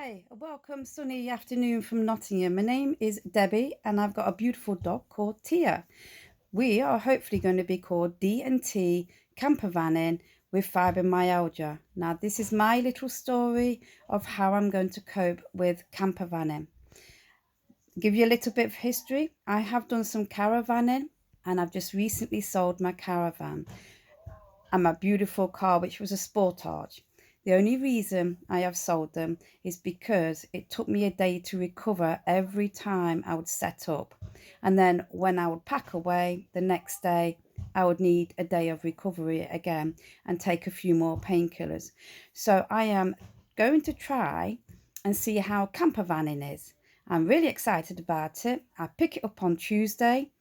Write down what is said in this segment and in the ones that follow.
Hi, welcome sunny afternoon from Nottingham. My name is Debbie and I've got a beautiful dog called Tia. We are hopefully going to be called D&T Campervaning with Fibromyalgia. Now this is my little story of how I'm going to cope with campervanning. Give you a little bit of history. I have done some caravanning and I've just recently sold my caravan and my beautiful car, which was a Sportage. The only reason I have sold them is because it took me a day to recover every time I would set up. And then when I would pack away the next day, I would need a day of recovery again and take a few more painkillers. So I am going to try and see how campervanning is. I'm really excited about it. I pick it up on Tuesday.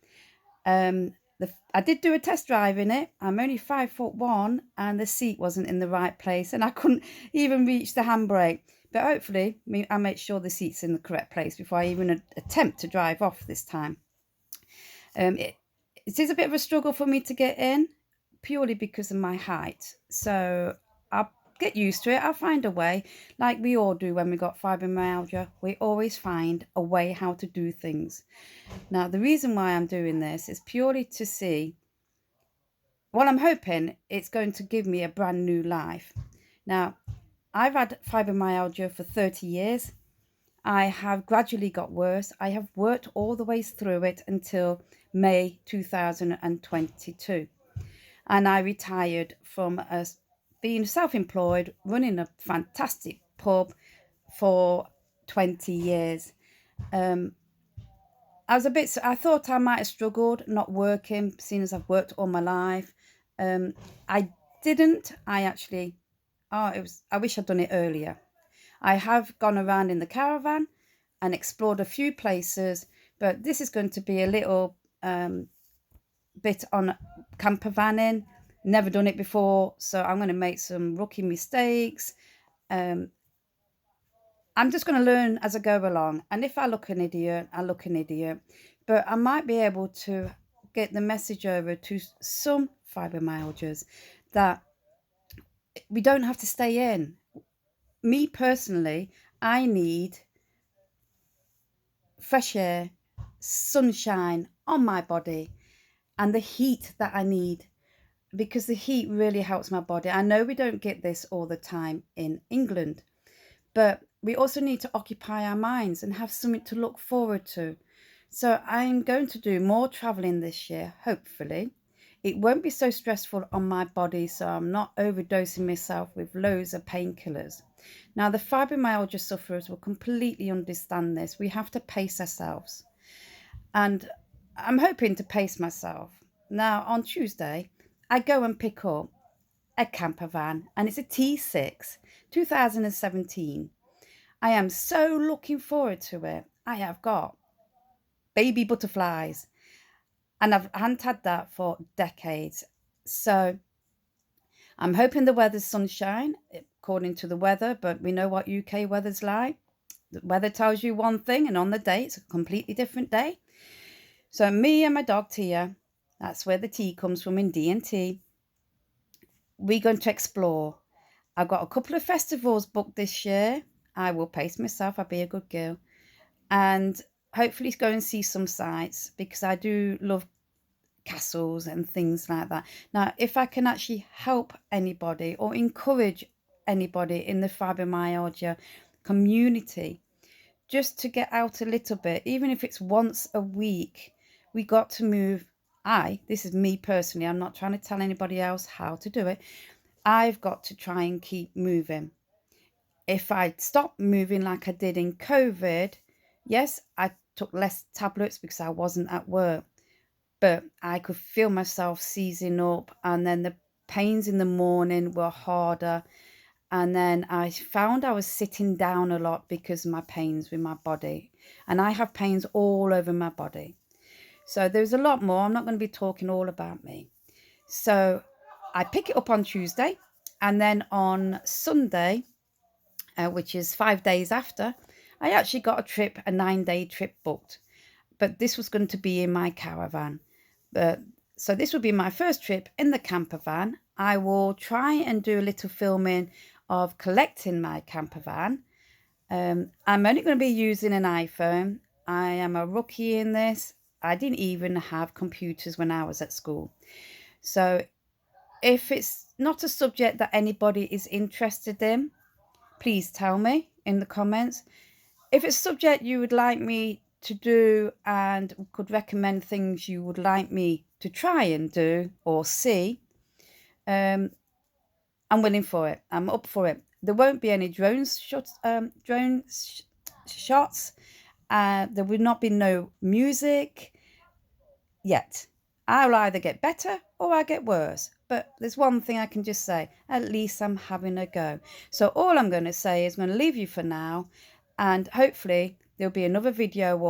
I did do a test drive in it. I'm only 5'1" and the seat wasn't in the right place and I couldn't even reach the handbrake. But hopefully I'll make sure the seat's in the correct place before I even attempt to drive off this time. It is a bit of a struggle for me to get in purely because of my height. So I'll get used to it. I'll find a way, like we all do when we got fibromyalgia. We always find a way how to do things. Now, the reason why I'm doing this is purely to see, well, I'm hoping it's going to give me a brand new life. Now, I've had fibromyalgia for 30 years. I have gradually got worse. I have worked all the way through it until May 2022. And I retired from being self-employed, running a fantastic pub for 20 years. I thought I might have struggled not working, seeing as I've worked all my life. I didn't. I wish I'd done it earlier. I have gone around in the caravan and explored a few places, but this is going to be a little bit on campervanning. Never done it before, so I'm going to make some rookie mistakes. I'm just going to learn as I go along. And if I look an idiot, I look an idiot. But I might be able to get the message over to some fibromyalgias that we don't have to stay in. Me personally, I need fresh air, sunshine on my body, and the heat that I need, because the heat really helps my body. I know we don't get this all the time in England, but we also need to occupy our minds and have something to look forward to. So I'm going to do more traveling this year, hopefully. It won't be so stressful on my body, so I'm not overdosing myself with loads of painkillers. Now, the fibromyalgia sufferers will completely understand this. We have to pace ourselves. And I'm hoping to pace myself. Now, on Tuesday, I go and pick up a camper van, and it's a T6 2017. I am so looking forward to it. I have got baby butterflies and I haven't had that for decades. So I'm hoping the weather's sunshine according to the weather, but we know what UK weather's like. The weather tells you one thing and on the day it's a completely different day. So me and my dog Tia, that's where the T comes from in D&T, we're going to explore. I've got a couple of festivals booked this year. I will pace myself. I'll be a good girl. And hopefully go and see some sights because I do love castles and things like that. Now, if I can actually help anybody or encourage anybody in the fibromyalgia community just to get out a little bit, even if it's once a week, we got to move. This is me personally, I'm not trying to tell anybody else how to do it. I've got to try and keep moving. If I stop moving like I did in COVID, yes, I took less tablets because I wasn't at work, but I could feel myself seizing up, and then the pains in the morning were harder. And then I found I was sitting down a lot because of my pains with my body. And I have pains all over my body. So there's a lot more. I'm not going to be talking all about me. So I pick it up on Tuesday. And then on Sunday, which is 5 days after, I actually got a 9-day trip booked. But this was going to be in my caravan. So this will be my first trip in the camper van. I will try and do a little filming of collecting my camper van I'm only going to be using an iPhone. I am a rookie in this. I didn't even have computers when I was at school. So if it's not a subject that anybody is interested in, please tell me in the comments. If it's a subject you would like me to do and could recommend things you would like me to try and do or see, I'm willing for it. I'm up for it. There won't be any drone shots. There will not be no music yet. I'll either get better or I get worse. But there's one thing I can just say, at least I'm having a go. So all I'm going to say is I'm going to leave you for now, and hopefully there'll be another video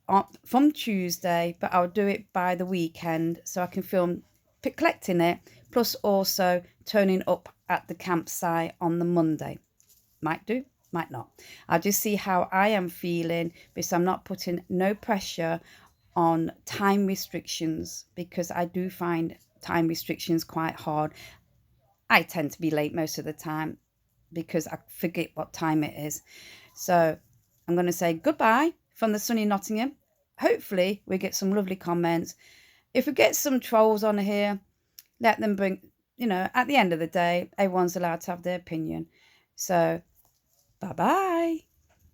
up from Tuesday, but I'll do it by the weekend so I can film collecting it, plus also turning up at the campsite on the Monday. Might do, might not. I'll just see how I am feeling, because I'm not putting no pressure on time restrictions, because I do find time restrictions quite hard. I tend to be late most of the time because I forget what time it is. So I'm going to say goodbye from the sunny Nottingham. Hopefully we get some lovely comments. If we get some trolls on here, let them bring, at the end of the day, everyone's allowed to have their opinion. So bye bye.